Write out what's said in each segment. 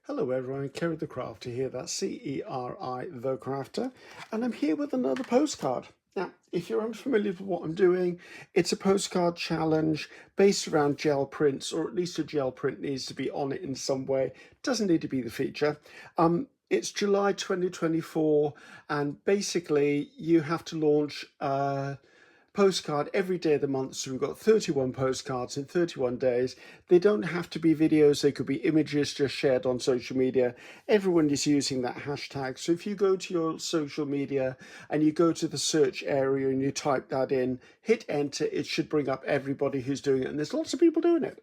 Hello everyone, Ceri the Crafter here, that's C-E-R-I the Crafter, and I'm here with another postcard. Now, if you're unfamiliar with what I'm doing, it's a postcard challenge based around gel prints, or at least a gel print needs to be on it in some way. It doesn't need to be the feature. It's July 2024, and basically you have to launch postcard every day of the month. So we've got 31 postcards in 31 days. They don't have to be videos, they could be images just shared on social media. Everyone is using that hashtag. So if you go to your social media and you go to the search area and you type that in, hit enter, it should bring up everybody who's doing it. And there's lots of people doing it.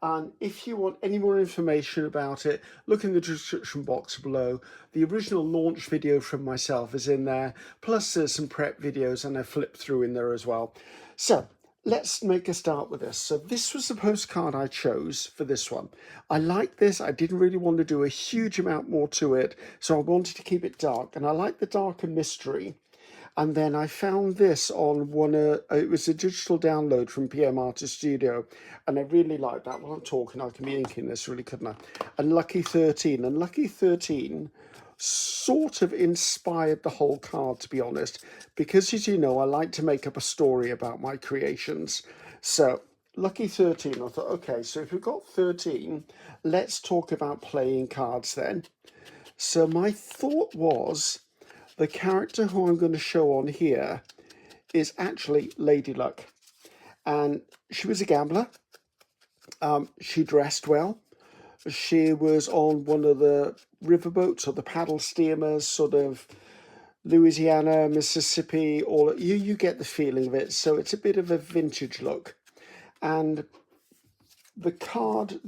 And if you want any more information about it, look in the description box below. The original launch video from myself is in there, plus there's some prep videos and I flip through in there as well. So let's make a start with this. So this was the postcard I chose for this one. I like this. I didn't really want to do a huge amount more to it, so I wanted to keep it dark. And I like the dark and mystery. And then I found this on it was a digital download from PM Artist Studio. And I really like that. While I'm talking, I can be inking this really, couldn't I? And Lucky 13. And Lucky 13 sort of inspired the whole card, to be honest. Because, as you know, I like to make up a story about my creations. So Lucky 13, I thought, okay, so if we've got 13, let's talk about playing cards then. So my thought was, the character who I'm going to show on here is actually Lady Luck. And she was a gambler. She dressed well. She was on one of the riverboats or the paddle steamers, sort of Louisiana, Mississippi, all you get the feeling of it. So it's a bit of a vintage look. And the card,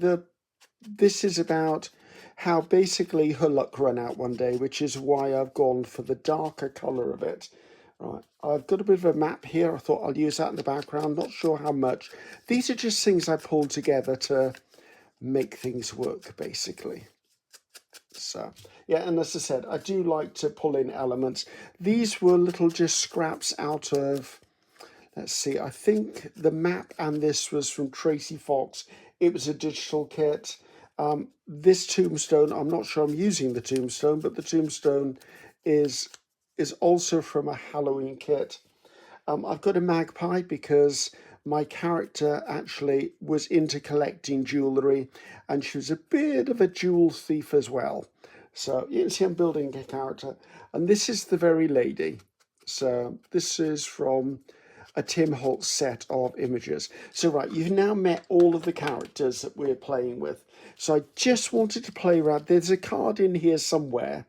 this is about how basically her luck ran out one day, which is why I've gone for the darker colour of it. Right, I've got a bit of a map here. I thought I'll use that in the background. Not sure how much. These are just things I pulled together to make things work, basically. So, yeah, and as I said, I do like to pull in elements. These were little just scraps out of, let's see, I think the map and this was from Tracy Fox. It was a digital kit. This tombstone, I'm not sure I'm using the tombstone, but the tombstone is also from a Halloween kit. I've got a magpie because my character actually was into collecting jewellery and she was a bit of a jewel thief as well. So you can see I'm building a character. And this is the very lady. So this is from a Tim Holtz set of images. So right, you've now met all of the characters that we're playing with. So I just wanted to play around. There's a card in here somewhere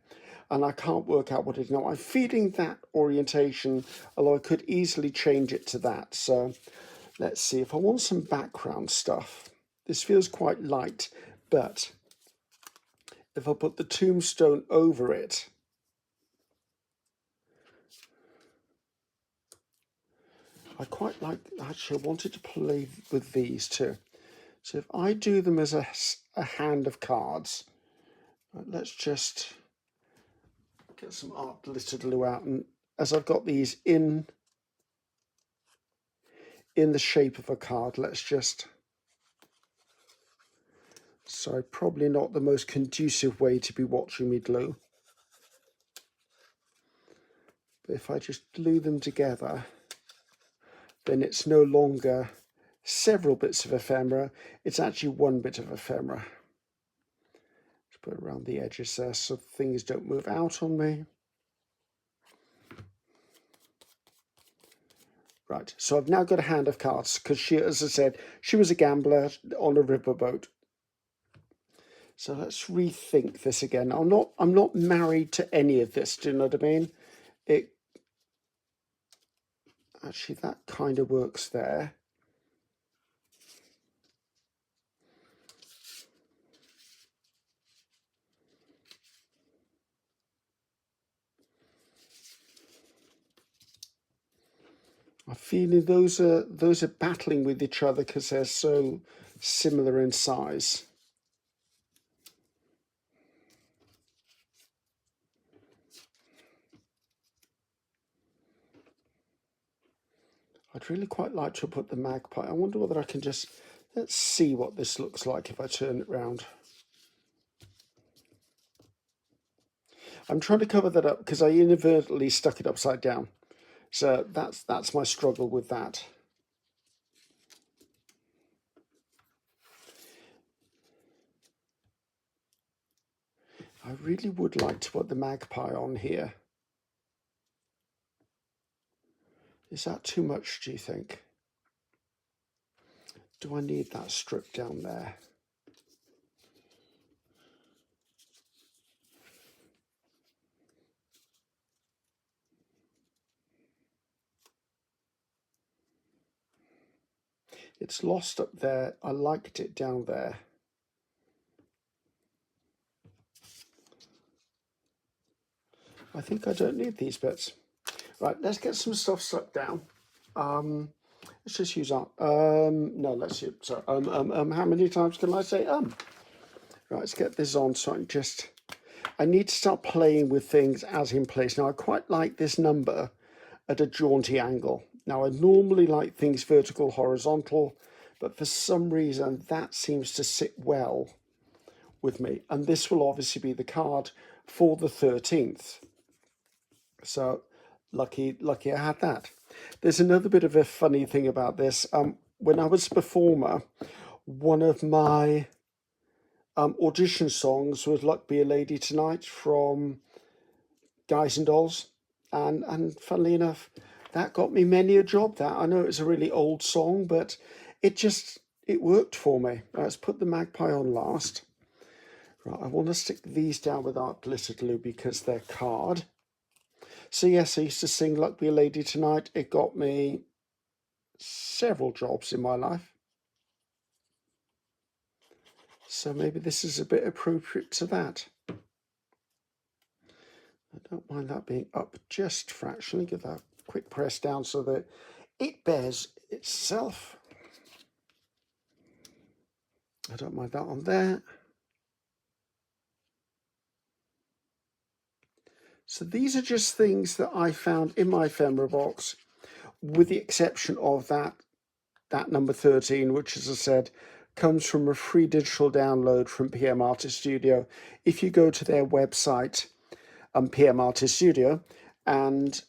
and I can't work out what it is. Now I'm feeding that orientation, although I could easily change it to that. So let's see, if I want some background stuff, this feels quite light, but if I put the tombstone over it, I quite like, actually I wanted to play with these too. So if I do them as a hand of cards, let's just get some art glitter glue out, and as I've got these in the shape of a card, let's just, so probably not the most conducive way to be watching me glue. But if I just glue them together, then it's no longer several bits of ephemera, it's actually one bit of ephemera. Just put it around the edges there so things don't move out on me. Right, so I've now got a hand of cards because she, as I said, she was a gambler on a riverboat. So let's rethink this again. I'm not married to any of this, do you know what I mean? Actually, that kind of works there. I'm feeling those are battling with each other because they're so similar in size. I'd really quite like to put the magpie. I wonder whether I can just, let's see what this looks like if I turn it round. I'm trying to cover that up because I inadvertently stuck it upside down. So that's my struggle with that. I really would like to put the magpie on here. Is that too much, do you think? Do I need that strip down there? It's lost up there. I liked it down there. I think I don't need these bits. Right, let's get some stuff stuck down. Let's just use our, no, let's use, sorry, how many times can I say Right, let's get this on so I can just, I need to start playing with things as in place. Now, I quite like this number at a jaunty angle. Now, I normally like things vertical, horizontal, but for some reason that seems to sit well with me. And this will obviously be the card for the 13th. So lucky I had that. There's another bit of a funny thing about this. When I was a performer, one of my audition songs was Luck Be a Lady Tonight from Guys and Dolls. And funnily enough, that got me many a job. That I know it's a really old song, but it worked for me. Let's put the magpie on last. Right, I want to stick these down with art glitter glue because they're card. So yes, I used to sing Luck Be a Lady Tonight. It got me several jobs in my life. So maybe this is a bit appropriate to that. I don't mind that being up just fractionally. Give that a quick press down so that it bears itself. I don't mind that on there. So these are just things that I found in my ephemera box, with the exception of that number 13, which, as I said, comes from a free digital download from PM Artist Studio. If you go to their website, PM Artist Studio, and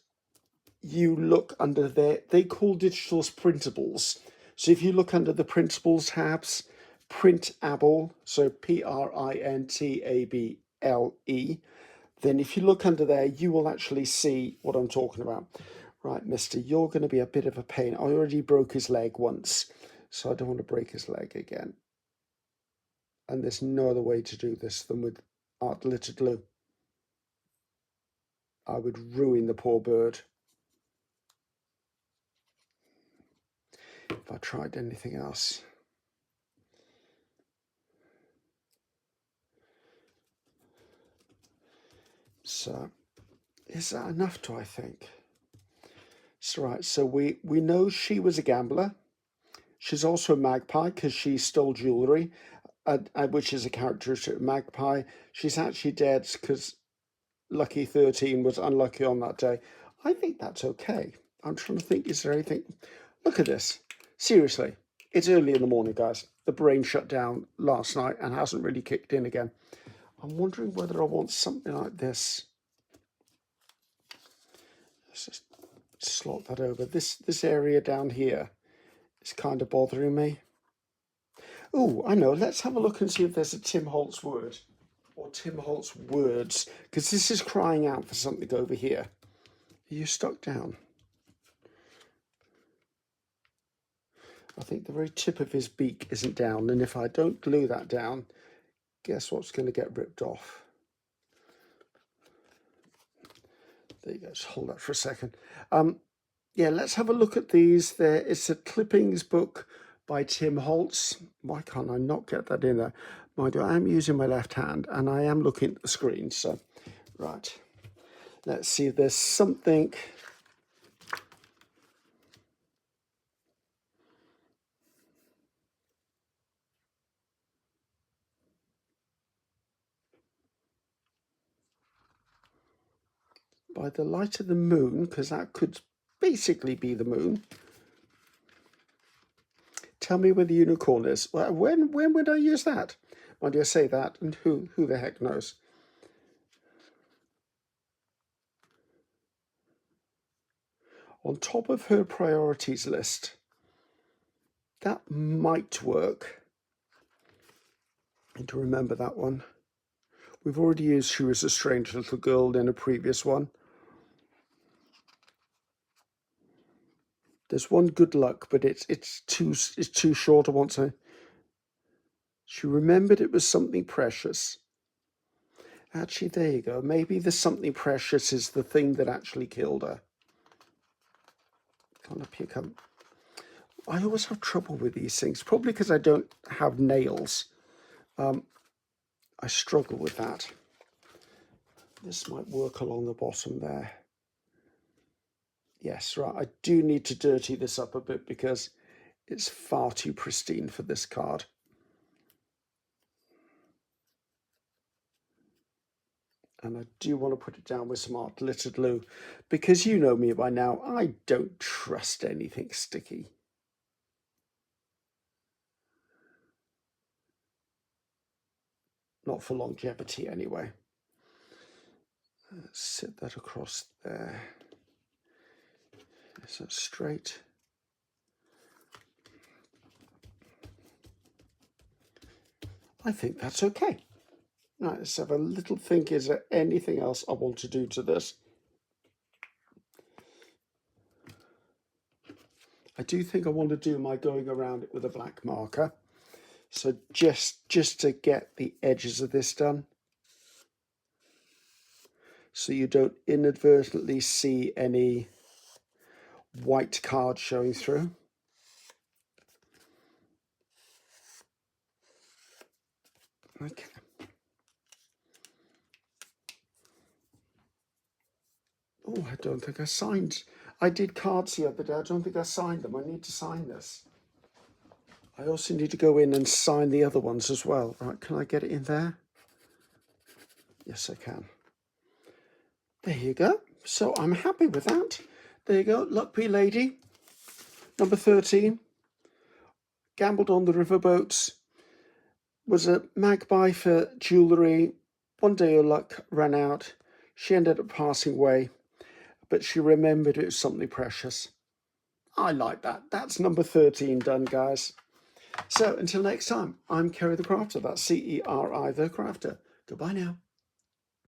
you look under there, they call digitals printables. So if you look under the printables tabs, printable, so Printable, then if you look under there, you will actually see what I'm talking about. Right, mister, you're going to be a bit of a pain. I already broke his leg once, so I don't want to break his leg again. And there's no other way to do this than with art glitter glue. I would ruin the poor bird if I tried anything else. So, is that enough, do I think? So, right, so we know she was a gambler. She's also a magpie because she stole jewellery, which is a characteristic of magpie. She's actually dead because Lucky 13 was unlucky on that day. I think that's okay. I'm trying to think, is there anything? Look at this. Seriously, it's early in the morning, guys. The brain shut down last night and hasn't really kicked in again. I'm wondering whether I want something like this. Let's just slot that over. This area down here is kind of bothering me. Oh, I know. Let's have a look and see if there's a Tim Holtz word or Tim Holtz words, because this is crying out for something over here. Are you stuck down? I think the very tip of his beak isn't down, and if I don't glue that down, guess what's going to get ripped off? There you go, just hold that for a second. Yeah, let's have a look at these. It's a clippings book by Tim Holtz. Why can't I not get that in there? Mind you, I am using my left hand, and I am looking at the screen, so, right. Let's see if there's something. By the light of the moon, because that could basically be the moon. Tell me where the unicorn is. Well, when would I use that? Why do I say that? And who the heck knows? on top of her priorities list. That might work. Need to remember that one. We've already used She Was a Strange Little Girl in a previous one. There's one good luck, but it's too short. I want to. She remembered it was something precious. Actually, there you go. Maybe the something precious is the thing that actually killed her. Can't I pick up? I always have trouble with these things, probably because I don't have nails. I struggle with that. This might work along the bottom there. Yes, right. I do need to dirty this up a bit because it's far too pristine for this card. And I do want to put it down with some art glitter glue because you know me by now, I don't trust anything sticky. Not for longevity anyway. Let's sit that across there. Is that straight? I think that's okay. Right, let's have a little think. Is there anything else I want to do to this? I do think I want to do my going around it with a black marker. So just to get the edges of this done, so you don't inadvertently see any white card showing through. Okay. Oh, I don't think I signed. I did cards the other day. I don't think I signed them. I need to sign this. I also need to go in and sign the other ones as well. Right, can I get it in there? Yes, I can. There you go. So I'm happy with that. There you go. Luck Be Lady, number 13. Gambled on the riverboats. Was a magpie for jewellery. One day her luck ran out. She ended up passing away, but she remembered it was something precious. I like that. That's number 13 done, guys. So until next time, I'm Ceri the Crafter. That's Ceri the Crafter. Goodbye now.